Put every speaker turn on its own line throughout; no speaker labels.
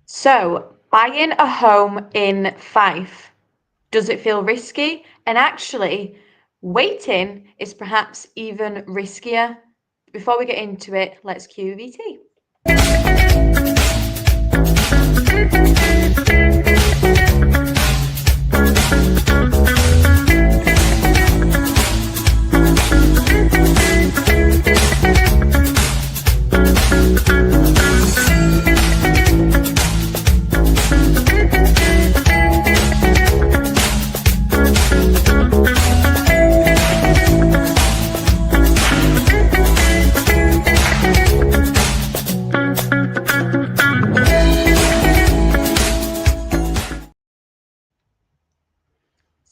So, buying a home in Fife, does it feel risky? And actually, waiting is perhaps even riskier. Before we get into it, let's cue VT.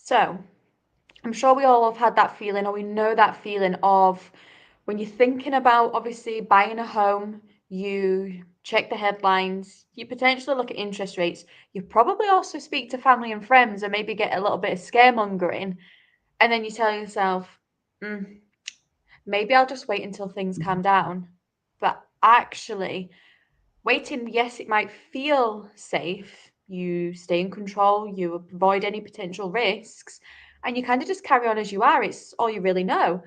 So, I'm sure we all have had that feeling, or we know that feeling of when you're thinking about obviously buying a home, you check the headlines, you potentially look at interest rates, you probably also speak to family and friends and maybe get a little bit of scaremongering, and then you tell yourself, maybe I'll just wait until things calm down. But actually, waiting, yes, it might feel safe. You stay in control, you avoid any potential risks, and you kind of just carry on as you are. It's all you really know.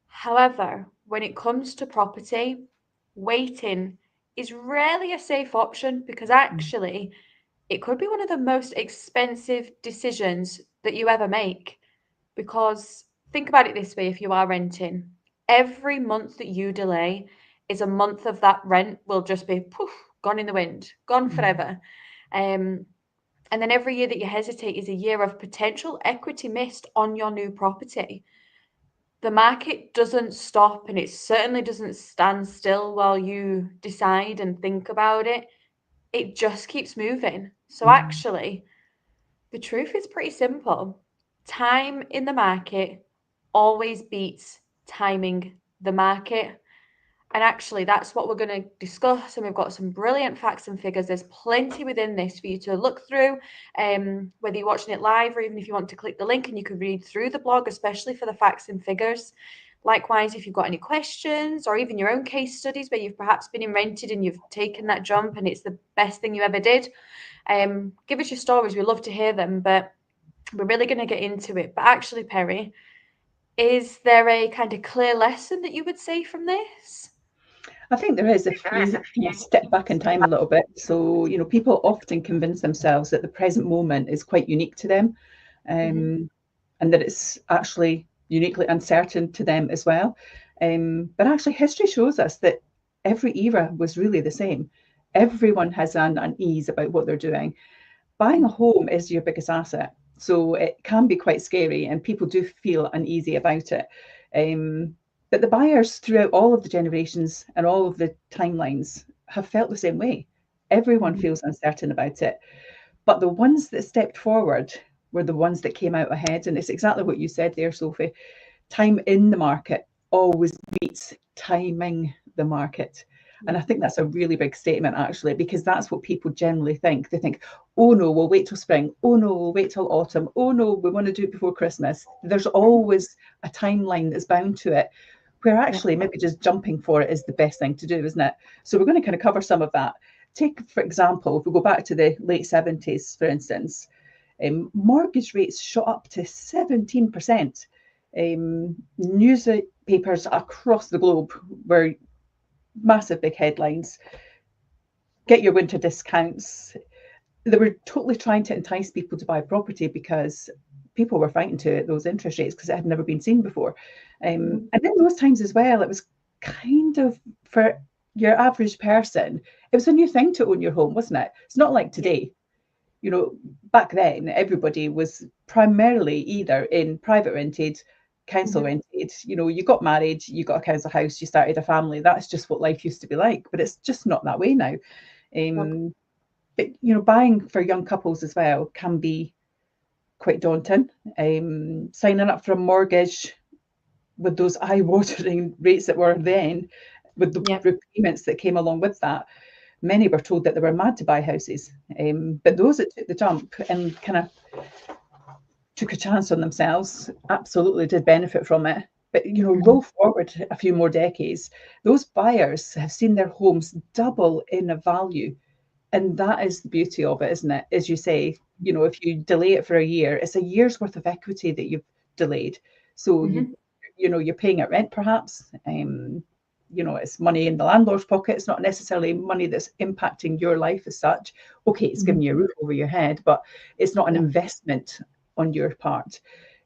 However, when it comes to property, waiting is rarely a safe option because actually it could be one of the most expensive decisions that you ever make. Because think about it this way, if you are renting, every month that you delay is a month of that rent will just be poof, gone in the wind, gone forever. Um, and then every year that you hesitate is a year of potential equity missed on your new property. The market doesn't stop and it certainly doesn't stand still while you decide and think about it. It just keeps moving. So, actually, the truth is pretty simple. Time in the market always beats timing the market. And actually, that's what we're going to discuss. And we've got some brilliant facts and figures. There's plenty within this for you to look through, whether you're watching it live or even if you want to click the link and you can read through the blog, especially for the facts and figures. Likewise, if you've got any questions or even your own case studies where you've perhaps been in rented and you've taken that jump and it's the best thing you ever did, give us your stories. We love to hear them, but we're really going to get into it. But actually, Perrie, is there a kind of clear lesson that you would say from this?
I think there is if you kind of step back in time a little bit. So, people often convince themselves that the present moment is quite unique to them, and that it's actually uniquely uncertain to them as well. But actually, history shows us that every era was really the same. Everyone has an unease about what they're doing. Buying a home is your biggest asset. So it can be quite scary, and people do feel uneasy about it. But the buyers throughout all of the generations and all of the timelines have felt the same way. Everyone feels uncertain about it. But the ones that stepped forward were the ones that came out ahead. And it's exactly what you said there, Sophie. Time in the market always beats timing the market. And I think that's a really big statement, actually, because that's what people generally think. They think, oh no, we'll wait till spring. Oh no, we'll wait till autumn. Oh no, we want to do it before Christmas. There's always a timeline that's bound to it, where actually maybe just jumping for it is the best thing to do, isn't it? So we're going to kind of cover some of that. Take, for example, if we go back to the late 70s, for instance, mortgage rates shot up to 17%. Newspapers across the globe were massive big headlines. Get your winter discounts. They were totally trying to entice people to buy property because people were frightened to those interest rates because it had never been seen before. And in those times as well, it was kind of for your average person, it was a new thing to own your home, wasn't it? It's not like today. Back then, everybody was primarily either in private rented, council rented. You got married, you got a council house, you started a family. That's just what life used to be like. But it's just not that way now. But buying for young couples as well can be quite daunting. Signing up for a mortgage with those eye-watering rates that were then, with the repayments that came along with that, many were told that they were mad to buy houses. But those that took the jump and kind of took a chance on themselves absolutely did benefit from it. But roll forward a few more decades, those buyers have seen their homes double in value And that is the beauty of it, isn't it? As you say, you know, if you delay it for a year, it's a year's worth of equity that you've delayed. So you know, you're paying at rent perhaps. You know, it's money in the landlord's pocket. It's not necessarily money that's impacting your life as such. Okay, it's giving you a roof over your head, but it's not an investment on your part.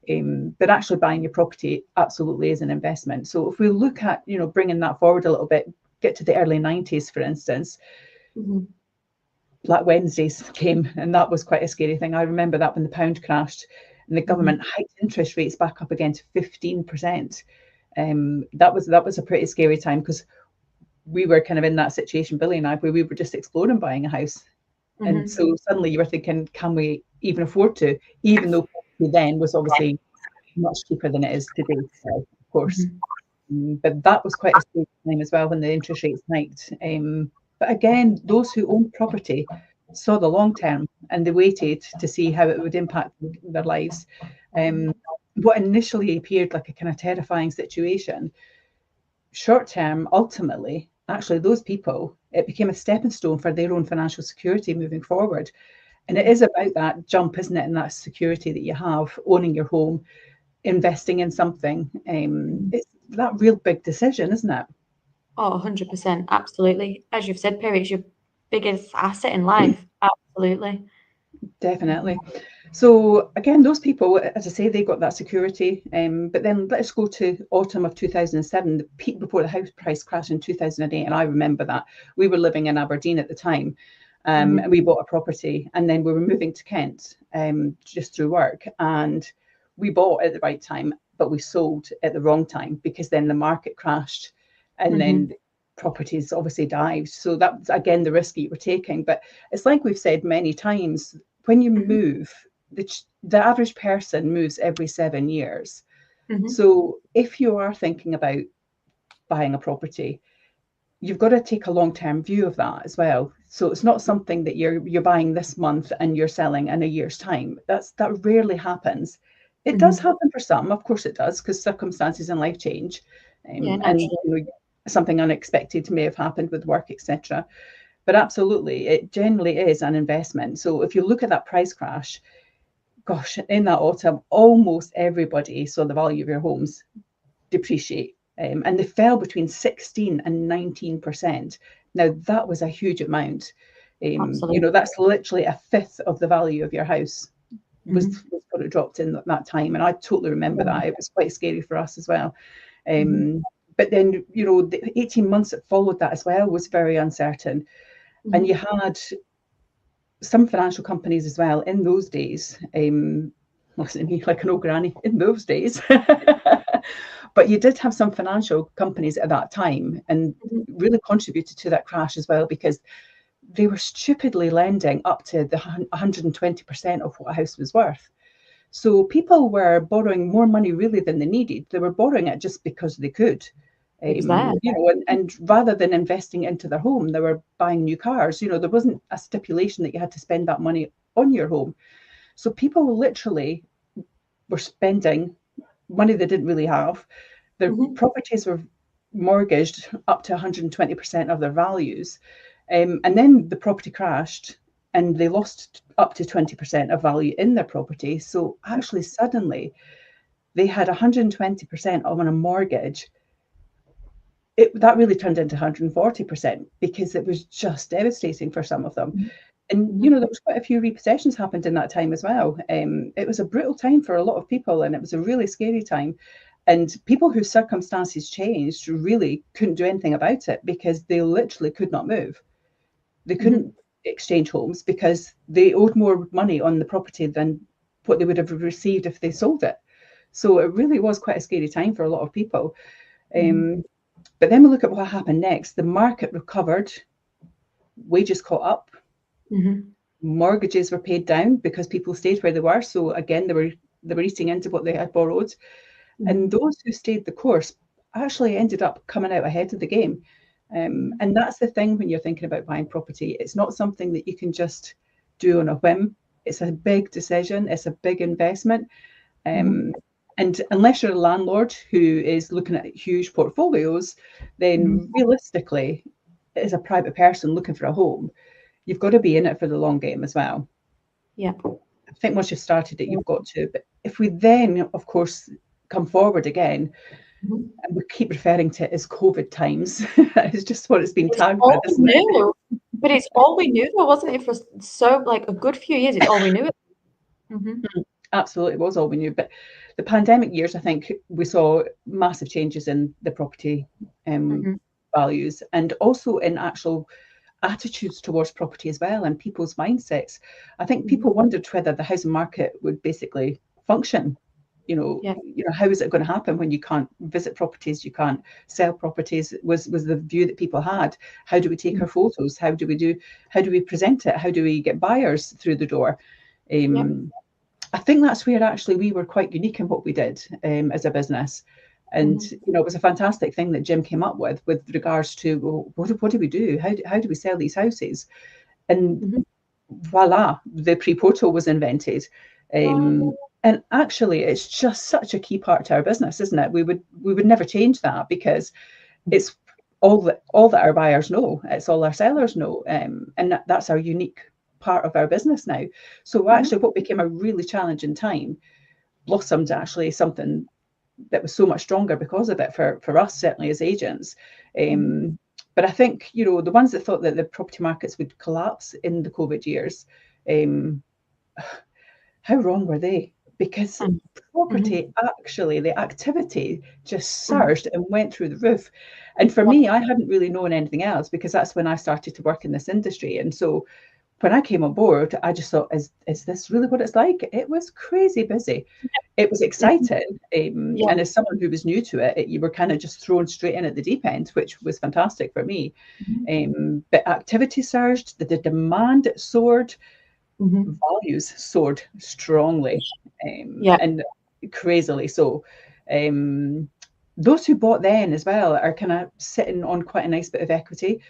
But actually buying your property absolutely is an investment. So if we look at, you know, bringing that forward a little bit, get to the early 90s, for instance, Black Wednesdays came, and that was quite a scary thing. I remember that when the pound crashed and the government hiked interest rates back up again to 15%. That was a pretty scary time, because we were kind of in that situation, Billy and I, where we were just exploring buying a house. And so suddenly you were thinking, can we even afford to, even though then was obviously much cheaper than it is today, of course. But that was quite a scary time as well when the interest rates hiked. But again, those who owned property saw the long term, and they waited to see how it would impact their lives. What initially appeared like a kind of terrifying situation, short term, ultimately, actually, those people, it became a stepping stone for their own financial security moving forward. And it is about that jump, isn't it? And that security that you have, owning your home, investing in something. It's that real big decision, isn't it?
Oh, 100%. Absolutely. As you've said, Perry, it's your biggest asset in life. Absolutely.
Definitely. So again, those people, as I say, they got that security. But then let's go to autumn of 2007, the peak before the house price crash in 2008. And I remember that. We were living in Aberdeen at the time, and we bought a property, and then we were moving to Kent, just through work. And we bought at the right time, but we sold at the wrong time, because then the market crashed, and then properties obviously dived. So that's again the risk you were taking. But it's like we've said many times, when you move, the average person moves every 7 years. So if you are thinking about buying a property, you've got to take a long-term view of that as well. So it's not something that you're buying this month and you're selling in a year's time. That rarely happens. It does happen for some, of course it does, because circumstances in life change,
Yeah,
and
naturally.
you know, something unexpected may have happened with work, etc. But absolutely, it generally is an investment. So if you look at that price crash, gosh, in that autumn, almost everybody saw the value of your homes depreciate. And they fell between 16 and 19%. Now, that was a huge amount. You
Absolutely.
know, that's literally a fifth of the value of your house was what it dropped in that time. And I totally remember that. It was quite scary for us as well. But then, you know, the 18 months that followed that as well was very uncertain. And you had some financial companies as well in those days. Listen to me like an old granny in those days. But you did have some financial companies at that time, and really contributed to that crash as well, because they were stupidly lending up to the 120% of what a house was worth. So people were borrowing more money really than they needed. They were borrowing it just because they could.
It was there.
You know, and rather than investing into their home, they were buying new cars. You know, there wasn't a stipulation that you had to spend that money on your home. So people literally were spending money they didn't really have. Their properties were mortgaged up to 120% of their values. And then the property crashed, and they lost up to 20% of value in their property. So actually, suddenly, they had 120% on a mortgage. That really turned into 140%, because it was just devastating for some of them. And, you know, there was quite a few repossessions happened in that time as well. It was a brutal time for a lot of people, and it was a really scary time. And people whose circumstances changed really couldn't do anything about it, because they literally could not move. They couldn't exchange homes, because they owed more money on the property than what they would have received if they sold it. So it really was quite a scary time for a lot of people. But then we look at what happened next. The market recovered, wages caught up, mortgages were paid down because people stayed where they were. So again, they were eating into what they had borrowed. And those who stayed the course actually ended up coming out ahead of the game. And that's the thing when you're thinking about buying property. It's not something that you can just do on a whim. It's a big decision. It's a big investment. And unless you're a landlord who is looking at huge portfolios, then realistically, as a private person looking for a home, you've got to be in it for the long game as well.
Yeah.
I think once you've started it, you've got to. But if we then, of course, come forward again,
Mm-hmm.
and we keep referring to it as COVID times, it's just what it's been
It's
tagged with,
all we
isn't it?
knew. But it's all we knew, though, wasn't it? For so like a good few years, it's all we knew. Mm-hmm.
Absolutely, it was all we knew. But the pandemic years, I think we saw massive changes in the property
Mm-hmm.
values, and also in actual attitudes towards property as well, and people's mindsets. I think people wondered whether the housing market would basically function.
Yeah.
How is it going to happen when you can't visit properties, you can't sell properties? Was the view that people had? How do we take our photos? How do we present it? How do we get buyers through the door?
Yeah.
I think that's where actually we were quite unique in what we did as a business. And it was a fantastic thing that Jim came up with regards to, well, what do we do? How do we sell these houses? And voila, the pre-portal was invented. And actually, it's just such a key part to our business, isn't it? We would never change that, because it's all that our buyers know. It's all our sellers know, and that's our unique part of our business now. So actually, what became a really challenging time blossomed actually something that was so much stronger because of it for us, certainly as agents. But I think, the ones that thought that the property markets would collapse in the COVID years, how wrong were they? Because property, actually, the activity just surged and went through the roof. And for me, I hadn't really known anything else, because that's when I started to work in this industry. And so when I came on board, I just thought, is this really what it's like? It was crazy busy. It was exciting. And as someone who was new to it, you were kind of just thrown straight in at the deep end, which was fantastic for me. But activity surged, the demand soared, values soared strongly, and crazily so. Those who bought then as well are kind of sitting on quite a nice bit of equity.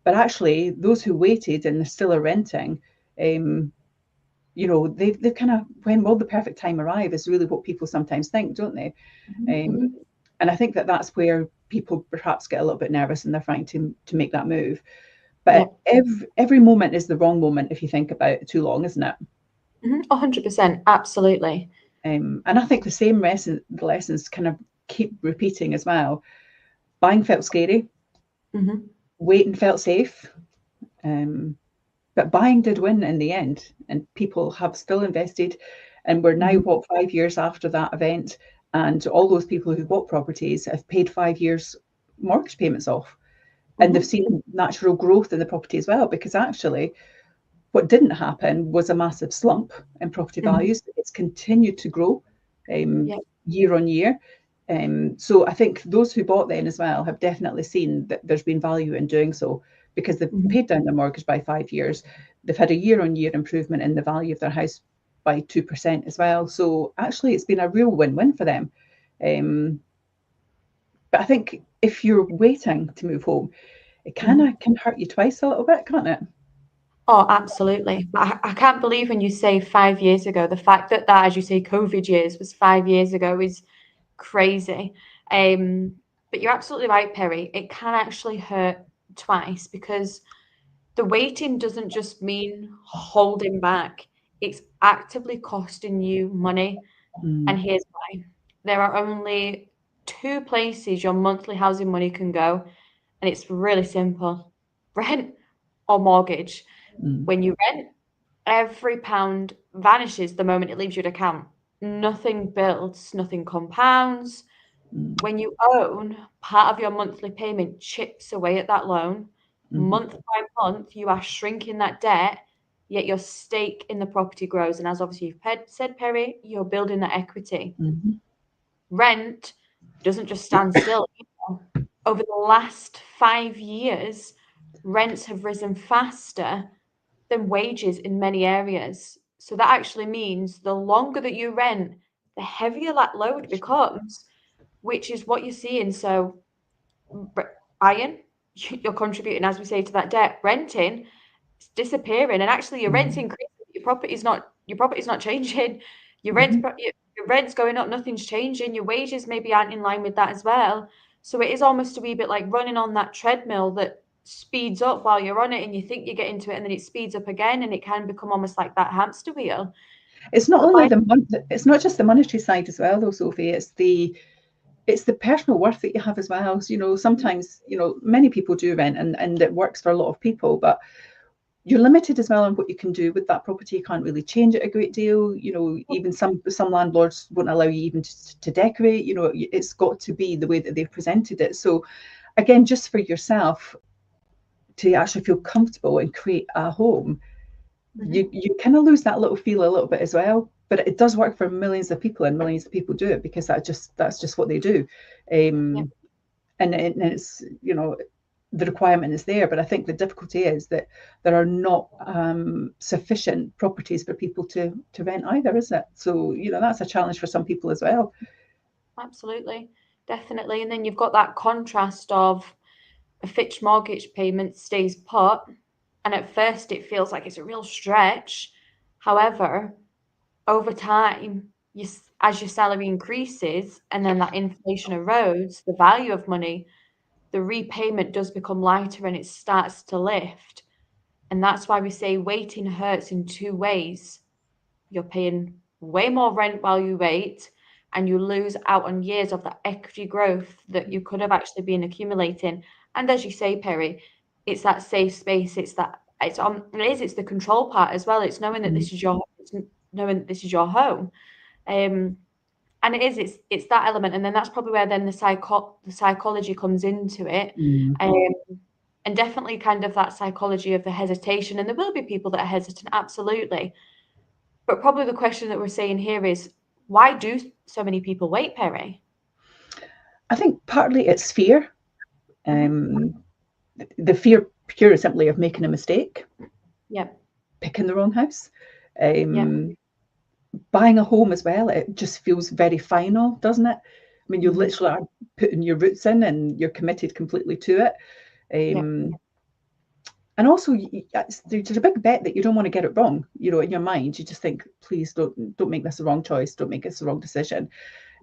But actually, those who waited and still are renting, they've kind of, when will the perfect time arrive, is really what people sometimes think, don't they? And I think that's where people perhaps get a little bit nervous and they're frightened to make that move. But every moment is the wrong moment if you think about it too long, isn't it?
100%, absolutely.
And I think the same lessons kind of keep repeating as well. Buying felt scary. Waiting felt safe. But buying did win in the end, and people have still invested. And we're now, 5 years after that event, and all those people who bought properties have paid 5 years mortgage payments off. And they've seen natural growth in the property as well, because actually what didn't happen was a massive slump in property values. It's continued to grow year on year. So I think those who bought then as well have definitely seen that there's been value in doing so, because they've paid down their mortgage by 5 years. They've had a year-on-year improvement in the value of their house by 2% as well. So actually, it's been a real win-win for them. But I think if you're waiting to move home, it kind of can hurt you twice a little bit, can't it?
Oh, absolutely. I can't believe when you say 5 years ago, the fact that, as you say, COVID years was 5 years ago is crazy. But you're absolutely right, Perrie. It can actually hurt twice, because the waiting doesn't just mean holding back. It's actively costing you money. And here's why. There are only 2 places your monthly housing money can go, and it's really simple: rent or mortgage. When you rent, every pound vanishes the moment it leaves your account. Nothing builds, nothing compounds. When you own, part of your monthly payment chips away at that loan. Month by month, you are shrinking that debt, yet your stake in the property grows. And as obviously you've said, Perrie, you're building that equity. Rent doesn't just stand still. Over the last 5 years, rents have risen faster than wages in many areas. So that actually means the longer that you rent, the heavier that load becomes, which is what you're seeing. So buying, you're contributing, as we say, to that debt. Renting, it's disappearing, and actually your rent's increasing. Your property's not changing. Your rent's going up. Nothing's changing. Your wages maybe aren't in line with that as well. So it is almost a wee bit like running on that treadmill that speeds up while you're on it, and you think you get into it, and then it speeds up again, and it can become almost like that hamster wheel.
It's not
But
only it's not just the monetary side as well, though, Sophie. It's the personal worth that you have as well. So, sometimes, many people do rent, and it works for a lot of people, but you're limited as well on what you can do with that property. You can't really change it a great deal. Even some landlords won't allow you even to decorate. It's got to be the way that they've presented it. So again, just for yourself to actually feel comfortable and create a home, you kind of lose that little feel a little bit as well. But it does work for millions of people, and millions of people do it because that's just what they do. And it's, the requirement is there, but I think the difficulty is that there are not sufficient properties for people to rent either, is it? So, that's a challenge for some people as well.
Absolutely, definitely. And then you've got that contrast of a fixed mortgage payment stays put, and at first it feels like it's a real stretch. However, over time, as your salary increases and then that inflation erodes the value of money, the repayment does become lighter and it starts to lift. And that's why we say waiting hurts in two ways. You're paying way more rent while you wait, and you lose out on years of the equity growth that you could have actually been accumulating. And as you say, Perry, it's that safe space. It's the control part as well. It's knowing that this is your home. And it's that element, and then that's probably where then the psychology comes into it. And definitely kind of that psychology of the hesitation. And there will be people that are hesitant, absolutely. But probably the question that we're saying here is, why do so many people wait, Perry?
I think partly it's fear. The fear pure simply of making a mistake.
Yep.
Picking the wrong house.
Yep.
Buying a home as well, it just feels very final, doesn't it? I mean, you literally are putting your roots in and you're committed completely to it. And also, there's a big bet that you don't want to get it wrong. In your mind, you just think, please don't make this the wrong choice. Don't make this the wrong decision.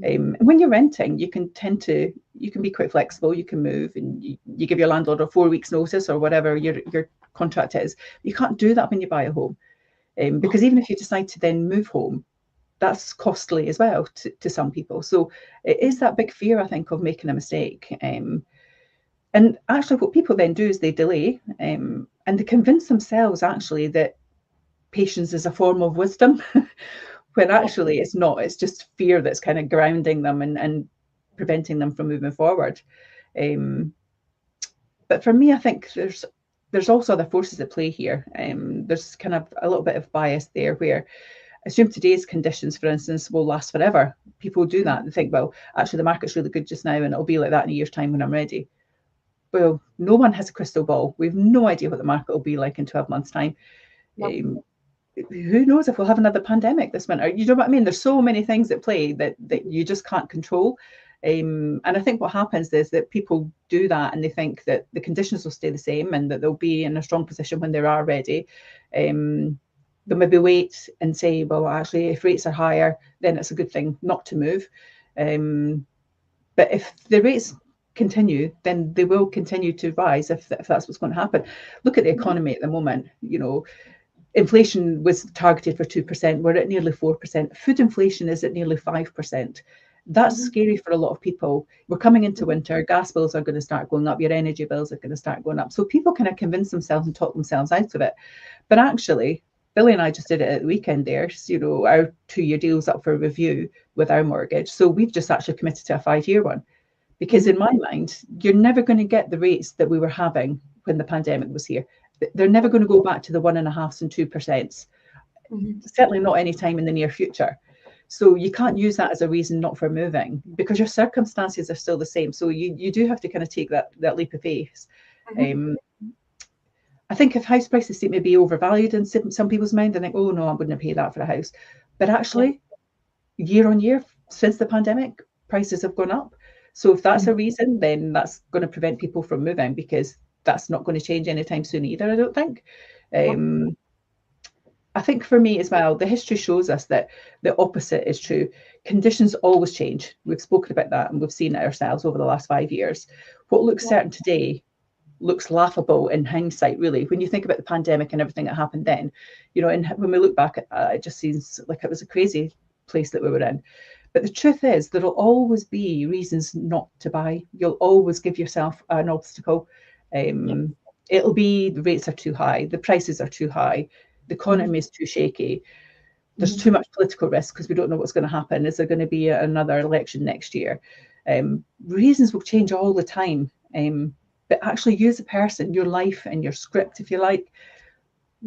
And when you're renting, you can be quite flexible. You can move, and you give your landlord a 4 weeks notice or whatever your contract is. You can't do that when you buy a home, because even if you decide to then move home, that's costly as well to some people. So it is that big fear, I think, of making a mistake. And actually what people then do is they delay, and they convince themselves actually that patience is a form of wisdom, when actually it's not. It's just fear that's kind of grounding them and preventing them from moving forward. But for me, I think there's also other forces at play here. There's kind of a little bit of bias there where assume today's conditions, for instance, will last forever. People do that and think, well, actually the market's really good just now and it'll be like that in a year's time when I'm ready. Well, no one has a crystal ball. We have no idea what the market will be like in 12 months' time. Nope. Who knows if we'll have another pandemic this winter? You know what I mean? There's so many things at play that you just can't control. And I think what happens is that people do that and they think that the conditions will stay the same and that they'll be in a strong position when they are ready. They'll maybe wait and say, well, actually, if rates are higher, then it's a good thing not to move. But if the rates continue, then they will continue to rise if that's what's going to happen. Look at the economy at the moment. Inflation was targeted for 2%. We're at nearly 4%. Food inflation is at nearly 5%. That's scary for a lot of people. We're coming into winter. Gas bills are going to start going up. Your energy bills are going to start going up. So people kind of convince themselves and talk themselves out of it. But actually, Billy and I just did it at the weekend there. Our 2-year deal's up for review with our mortgage. So we've just actually committed to a 5-year one. Because in my mind, you're never going to get the rates that we were having when the pandemic was here. They're never going to go back to the 1.5% and 2%. Certainly not any time in the near future. So you can't use that as a reason not for moving because your circumstances are still the same. So you do have to kind of take that leap of faith. I think if house prices may be overvalued in some people's mind, they think, oh no, I wouldn't pay that for a house. But actually, year on year since the pandemic, prices have gone up. So if that's a reason, then that's going to prevent people from moving because that's not going to change anytime soon either, I don't think. I think for me as well, the history shows us that the opposite is true. Conditions always change. We've spoken about that and we've seen it ourselves over the last 5 years. What looks certain today looks laughable in hindsight, really. When you think about the pandemic and everything that happened then, you know, and when we look back at it just seems like it was a crazy place that we were in. But the truth is, there'll always be reasons not to buy. You'll always give yourself an obstacle. It'll be the rates are too high, the prices are too high, the economy is too shaky. There's too much political risk because we don't know what's going to happen. Is there going to be another election next year? Reasons will change all the time. But actually, you as a person, your life and your script, if you like,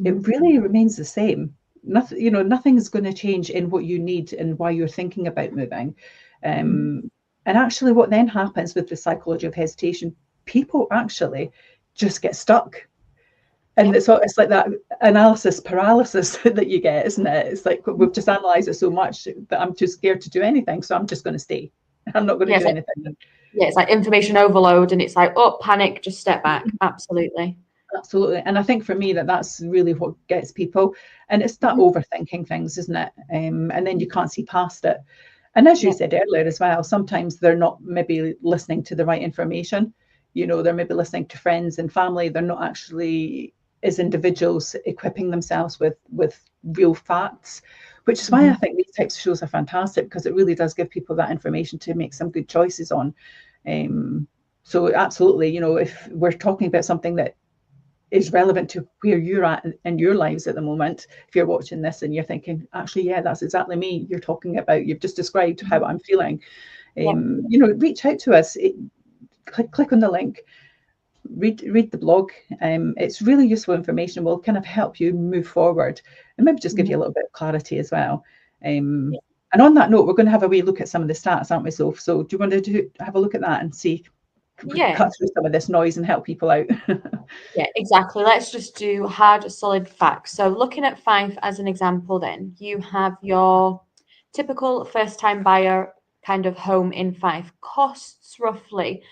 it really remains the same. Nothing, you know, nothing is going to change in what you need and why you're thinking about moving. And actually, what then happens with the psychology of hesitation, people actually just get stuck. And it's like that analysis paralysis that you get, isn't it? It's like we've just analysed it so much that I'm too scared to do anything, so I'm just going to stay. I'm not going to do anything.
Yeah, it's like information overload, and it's like, oh, panic, just step back. Absolutely.
Absolutely. And I think for me that's really what gets people. And it's that overthinking things, isn't it? And then you can't see past it. And as you said earlier as well, sometimes they're not maybe listening to the right information. You know, they're maybe listening to friends and family. They're not actually, as individuals, equipping themselves with real facts, which is why I think these types of shows are fantastic, because it really does give people that information to make some good choices on. So absolutely, you know, if we're talking about something that is relevant to where you're at in your lives at the moment, if you're watching this and you're thinking, actually, yeah, that's exactly me, you're talking about, you've just described how I'm feeling, you know, reach out to us. Click on the link, read the blog. It's really useful information, will kind of help you move forward and maybe just give you a little bit of clarity as well. And on that note, we're going to have a wee look at some of the stats, aren't we, Soph? So do you want to have a look at that and see, cut through some of this noise and help people out?
Yeah, exactly. Let's just do hard, solid facts. So looking at Fife as an example, then you have your typical first-time buyer kind of home in Fife, costs roughly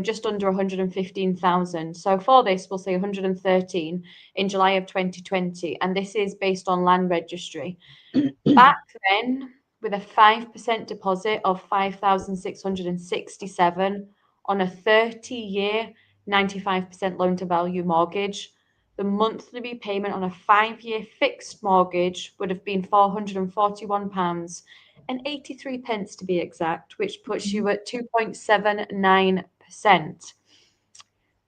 just under 115,000. So for this, we'll say 113 in July of 2020, and this is based on land registry. Back then, with a 5% deposit of 5,667 on a 30-year 95% loan to value mortgage, the monthly repayment on a 5-year fixed mortgage would have been £441 and 83 pence to be exact, which puts you at 2.79%.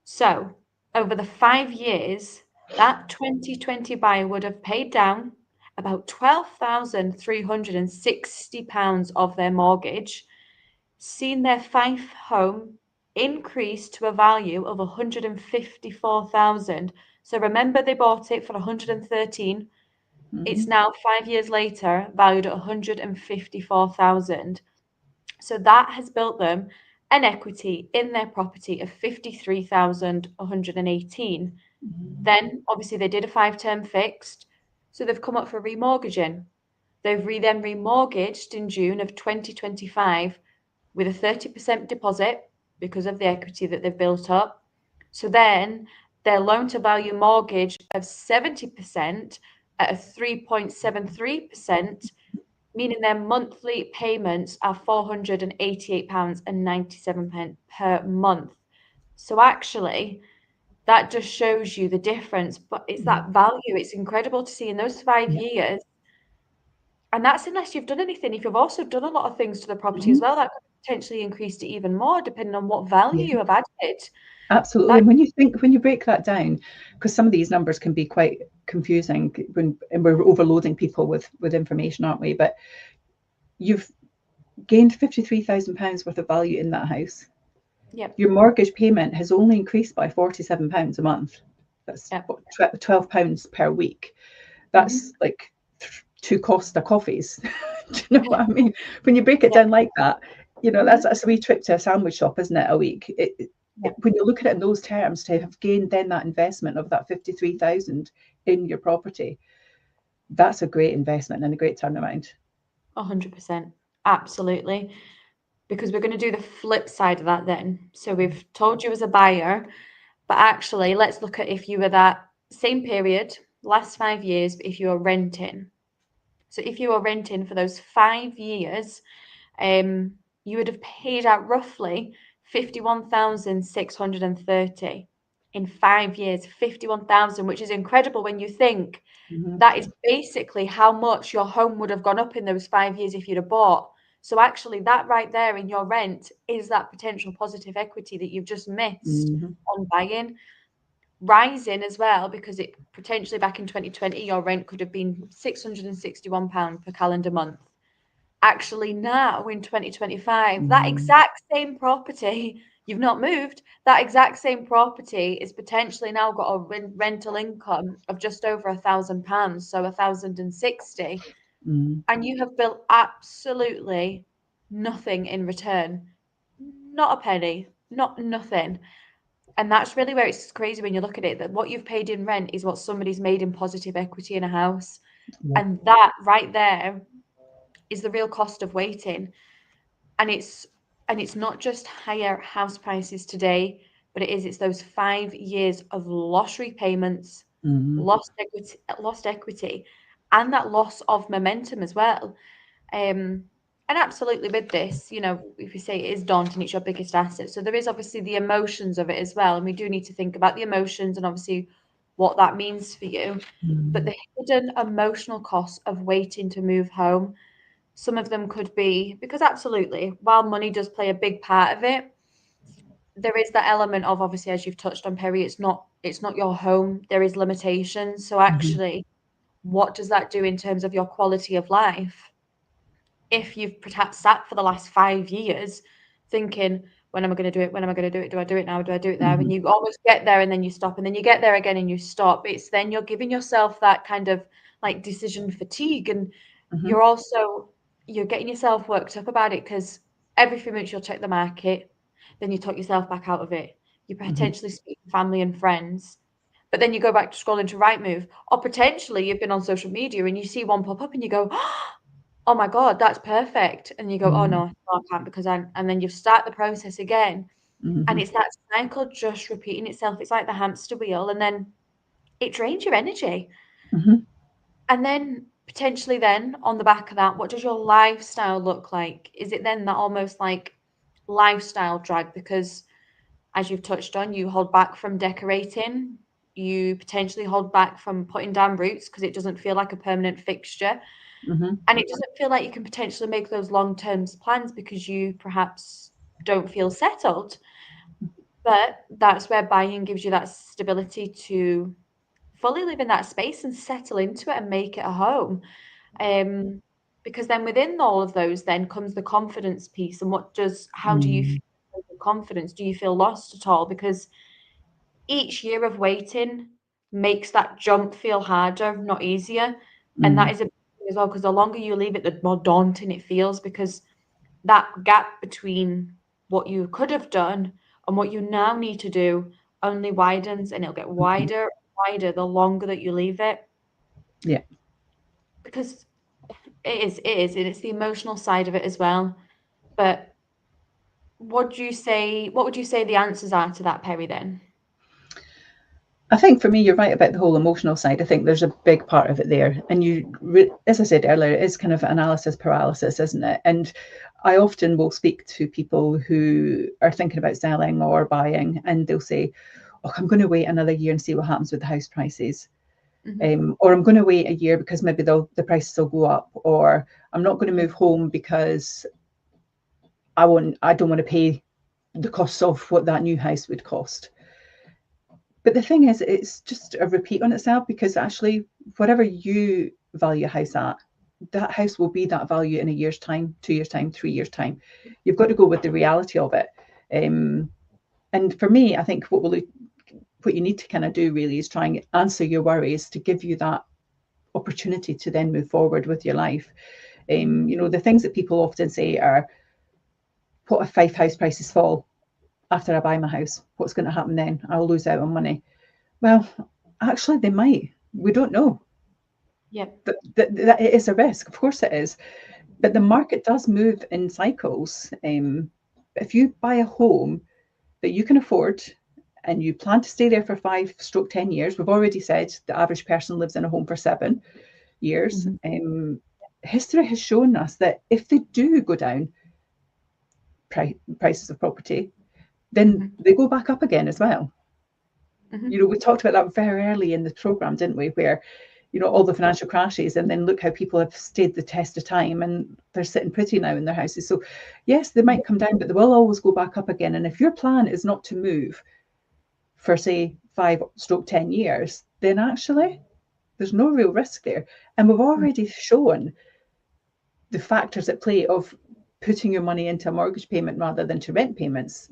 So over the 5 years, that 2020 buyer would have paid down about £12,360 of their mortgage, seen their Fife home increase to a value of 154,000. So remember, they bought it for 113. It's now 5 years later valued at 154,000. So that has built them an equity in their property of 53,118. Then obviously they did a 5-term fixed, so they've come up for remortgaging. They've then remortgaged in June of 2025 with a 30% deposit because of the equity that they've built up. So then their loan to value mortgage of 70% at a 3.73%, meaning their monthly payments are £488.97 per month. So actually, that just shows you the difference. But it's that value. It's incredible to see in those 5 years. And that's unless you've done anything. If you've also done a lot of things to the property as well, that could potentially increase it even more, depending on what value you have added.
Absolutely. And when you break that down, because some of these numbers can be quite confusing and we're overloading people with information, aren't we? But you've gained £53,000 worth of value in that house.
Yep.
Your mortgage payment has only increased by £47 a month. That's £12 per week. That's like 2 Costa coffees. Do you know what I mean? When you break it down like that, you know, that's a wee trip to a sandwich shop, isn't it, a week? When you look at it in those terms, to have gained then that investment of that 53,000 in your property, that's a great investment and a great turnaround.
100%. Absolutely. Because we're going to do the flip side of that then. So we've told you as a buyer, but actually let's look at if you were that same period, last 5 years, but if you are renting. So if you are renting for those 5 years, you would have paid out roughly 51,630. in 5 years, 51,000, which is incredible when you think
Mm-hmm.
that is basically how much your home would have gone up in those 5 years if you'd have bought. So actually that right there in your rent is that potential positive equity that you've just missed
Mm-hmm.
on buying. Rising as well, because it potentially back in 2020 your rent could have been £661 per calendar month. Actually now in 2025, that
Mm-hmm.
exact same property, you've not moved, that exact same property is potentially now got a rental income of just over £1,000, so 1,060,
Mm-hmm.
and you have built absolutely nothing in return. Not a penny, not nothing. And that's really where it's crazy when you look at it, that what you've paid in rent is what somebody's made in positive equity in a house.
Yeah.
And that right there is the real cost of waiting. And it's not just higher house prices today, but it's those 5 years of lost repayments,
Mm-hmm.
lost equity, and that loss of momentum as well. And absolutely with this, you know, if you say it is daunting, it's your biggest asset. So there is obviously the emotions of it as well. And we do need to think about the emotions and obviously what that means for you. But
Mm-hmm.
the hidden emotional costs of waiting to move home, some of them could be because absolutely, while money does play a big part of it, there is that element of obviously, as you've touched on, Perry, it's not your home. There is limitations. So
Mm-hmm.
actually, what does that do in terms of your quality of life? If you've perhaps sat for the last 5 years thinking, when am I going to do it? When am I going to do it? Do I do it now? Do I do it there? And
Mm-hmm.
you almost get there and then you stop, and then you get there again and you stop. It's then you're giving yourself that kind of like decision fatigue, and
Mm-hmm.
you're also you're getting yourself worked up about it because every few minutes you'll check the market, then you talk yourself back out of it. You
Mm-hmm.
potentially speak to family and friends, but then you go back to scrolling to Rightmove, or potentially you've been on social media and you see one pop up and you go, oh my God, that's perfect. And you go, oh
Mm-hmm.
no, I can't because and then you start the process again. And
Mm-hmm.
it's that cycle just repeating itself. It's like the hamster wheel, and then it drains your energy.
Mm-hmm.
And then potentially then on the back of that, what does your lifestyle look like? Is it then that almost like lifestyle drag? Because as you've touched on, you hold back from decorating, you potentially hold back from putting down roots because it doesn't feel like a permanent fixture.
Mm-hmm.
And it doesn't feel like you can potentially make those long-term plans because you perhaps don't feel settled. But that's where buying gives you that stability to fully live in that space and settle into it and make it a home. Um, because then within all of those, then comes the confidence piece. And how do you
Mm-hmm.
feel with confidence? Do you feel lost at all? Because each year of waiting makes that jump feel harder, not easier. And
Mm-hmm.
that is a big thing as well, because the longer you leave it, the more daunting it feels because that gap between what you could have done and what you now need to do only widens, and it'll get wider and wider the longer that you leave it.
Yeah.
Because and it's the emotional side of it as well. But what would you say the answers are to that, Perry, then?
I think for me, you're right about the whole emotional side. I think there's a big part of it there. And as I said earlier, it is kind of analysis paralysis, isn't it? And I often will speak to people who are thinking about selling or buying, and they'll say, oh, I'm going to wait another year and see what happens with the house prices.
Mm-hmm.
Or I'm going to wait a year because maybe the prices will go up, or I'm not going to move home because I don't want to pay the costs of what that new house would cost. But the thing is, it's just a repeat on itself because actually, whatever you value a house at, that house will be that value in a year's time, 2 years' time, 3 years' time. You've got to go with the reality of it. And for me, I think what you need to kind of do really is try and answer your worries to give you that opportunity to then move forward with your life. The things that people often say are, what if house prices fall after I buy my house? What's going to happen then? I'll lose out on money. Well, actually, they might. We don't know.
Yep.
That it is a risk. Of course, it is. But the market does move in cycles. If you buy a home that you can afford and you plan to stay there for 5-10 years, we've already said the average person lives in a home for 7 years.
Mm-hmm.
History has shown us that if they do go down prices of property, then
Mm-hmm.
they go back up again as well. You know, we talked about that very early in the program, didn't we? Where, you know, all the financial crashes, and then look how people have stayed the test of time and they're sitting pretty now in their houses. So yes, they might come down, but they will always go back up again. And if your plan is not to move for, say, 5-10 years, then actually there's no real risk there. And we've already shown the factors at play of putting your money into a mortgage payment rather than to rent payments,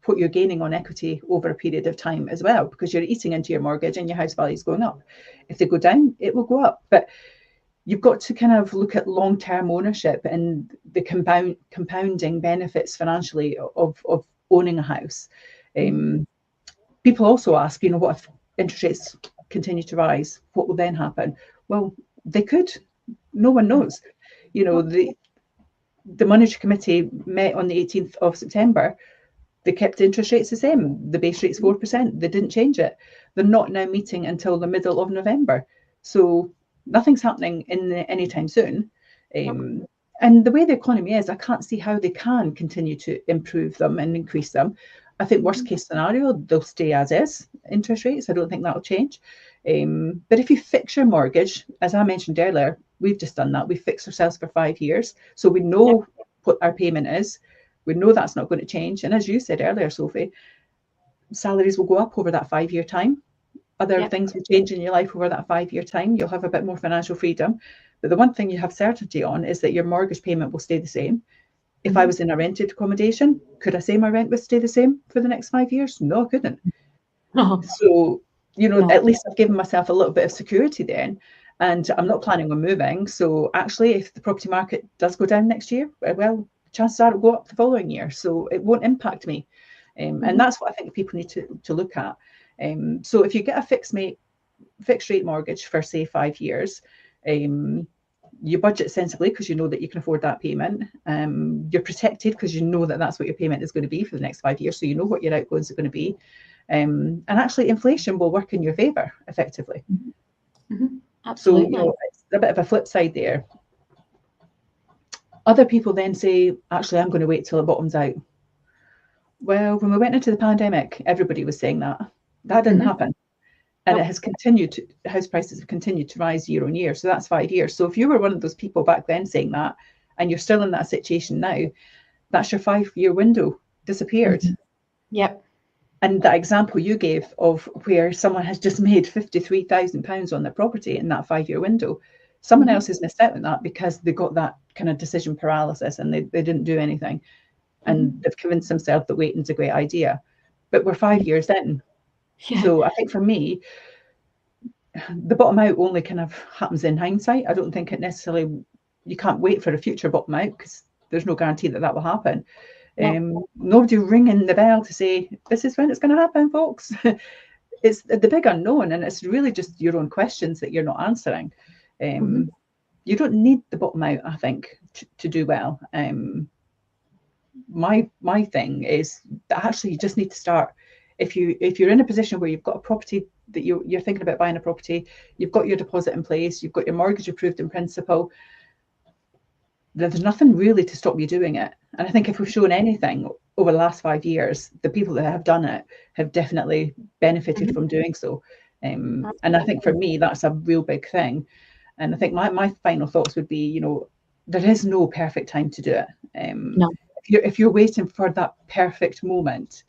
what you're gaining on equity over a period of time as well, because you're eating into your mortgage and your house value is going up. If they go down, it will go up. But you've got to kind of look at long-term ownership and the compounding benefits financially of owning a house. People also ask, you know, what if interest rates continue to rise? What will then happen? Well, they could. No one knows. You know, the Monetary Committee met on the 18th of September. They kept interest rates the same. The base rate's 4%. They didn't change it. They're not now meeting until the middle of November. So nothing's happening anytime soon. And the way the economy is, I can't see how they can continue to improve them and increase them. I think worst case scenario, they'll stay as is, interest rates. I don't think that'll change. But if you fix your mortgage, as I mentioned earlier, we've just done that. We fixed ourselves for 5 years. So we know what our payment is. We know that's not going to change. And as you said earlier, Sophie, salaries will go up over that 5-year time. Other things will change in your life over that 5-year time. You'll have a bit more financial freedom. But the one thing you have certainty on is that your mortgage payment will stay the same. If I was in a rented accommodation, could I say my rent would stay the same for the next 5 years? No, I couldn't. So, you know, at least I've given myself a little bit of security then. And I'm not planning on moving. So actually, if the property market does go down next year, well, chances are it'll go up the following year. So it won't impact me. And that's what I think people need to look at. So if you get a fixed rate mortgage for, say, 5 years, you budget sensibly because you know that you can afford that payment. You're protected because you know that that's what your payment is going to be for the next 5 years. So you know what your outgoings are going to be. And actually, inflation will work in your favour effectively.
Absolutely.
So, you know, it's a bit of a flip side there. Other people then say, actually, I'm going to wait till it bottoms out. Well, when we went into the pandemic, everybody was saying that. That didn't happen. And it has continued house prices have continued to rise year on year. So that's 5 years. So if you were one of those people back then saying that, and you're still in that situation now, that's your 5-year window disappeared.
Yep.
And that example you gave of where someone has just made £53,000 on their property in that 5-year window, someone else has missed out on that because they got that kind of decision paralysis and they didn't do anything. And they've convinced themselves that waiting's a great idea. But we're 5 years in. So I think for me, the bottom out only kind of happens in hindsight. I don't think it necessarily, you can't wait for a future bottom out because there's no guarantee that will happen. Nobody ringing the bell to say, this is when it's going to happen, folks. It's the big unknown, and it's really just your own questions that you're not answering. You don't need the bottom out, I think, to do well. My thing is that actually you just need to start. If you're in a position where you've got a property that you're thinking about buying a property, you've got your deposit in place, you've got your mortgage approved in principle, there's nothing really to stop you doing it. And I think if we've shown anything over the last 5 years, the people that have done it have definitely benefited from doing so. And I think for me, that's a real big thing. And I think my final thoughts would be, you know, there is no perfect time to do it. If you're waiting for that perfect moment,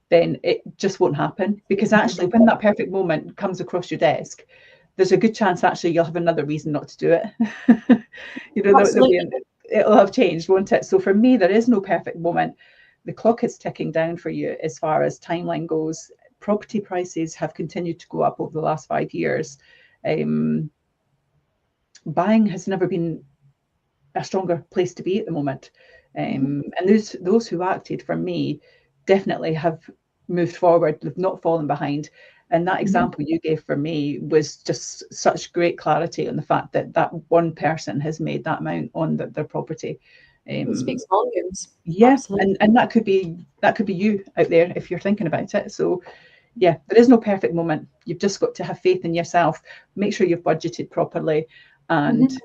then it just won't happen. Because actually, when that perfect moment comes across your desk, there's a good chance actually you'll have another reason not to do it. You know, it'll have changed, won't it? So for me, there is no perfect moment. The clock is ticking down for you as far as timeline goes. Property prices have continued to go up over the last 5 years. Buying has never been a stronger place to be at the moment. And those who acted, for me, definitely have moved forward. They've not fallen behind. And that example you gave for me was just such great clarity on the fact that that one person has made that amount on their property.
It speaks volumes.
Yeah, and that could be you out there if you're thinking about it. So yeah, there is no perfect moment. You've just got to have faith in yourself. Make sure you've budgeted properly and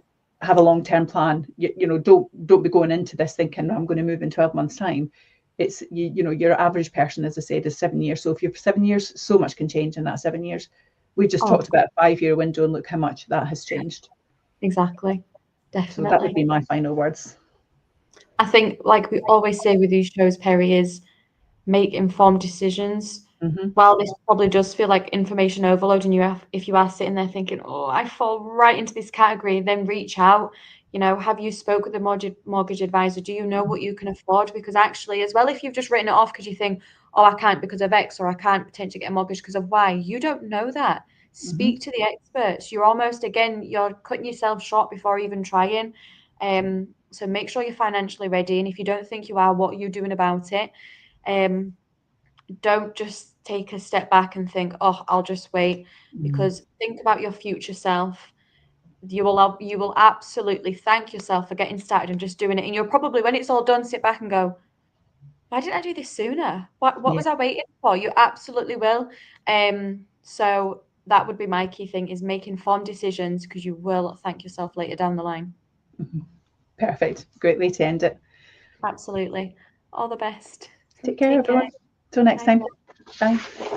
have a long-term plan. You know, don't be going into this thinking I'm going to move in 12 months' time. it's you know, your average person, as I said, is 7 years. So if you're 7 years, so much can change in that 7 years. We just
Oh,
talked about a 5-year window, and look how much that has changed.
exactly.
So that would
Definitely.
be my final words.
I think, like we always say with these shows, Perry, is make informed decisions.
Mm-hmm.
While this probably does feel like information overload, and if you are sitting there thinking, "Oh, I fall right into this category," then reach out. You know, have you spoke with a mortgage advisor? Do you know what you can afford? Because actually, as well, if you've just written it off because you think, "Oh, I can't because of X," or "I can't potentially get a mortgage because of Y," you don't know that.
Mm-hmm.
Speak to the experts. You're almost, again, you're cutting yourself short before even trying. So make sure you're financially ready, and if you don't think you are, what are you doing about it? Um, don't just take a step back and think, oh, I'll just wait,
Mm-hmm.
because think about your future self. You will absolutely thank yourself for getting started and just doing it. And you'll probably, when it's all done, sit back and go, why didn't I do this sooner? What
Yeah.
was I waiting for? You absolutely will. So that would be my key thing, is make informed decisions, because you will thank yourself later down the line.
Mm-hmm. Perfect. Great way to end it.
Absolutely. All the best.
Take care,
Take care.
everyone. Till next
Bye.
time. Bye.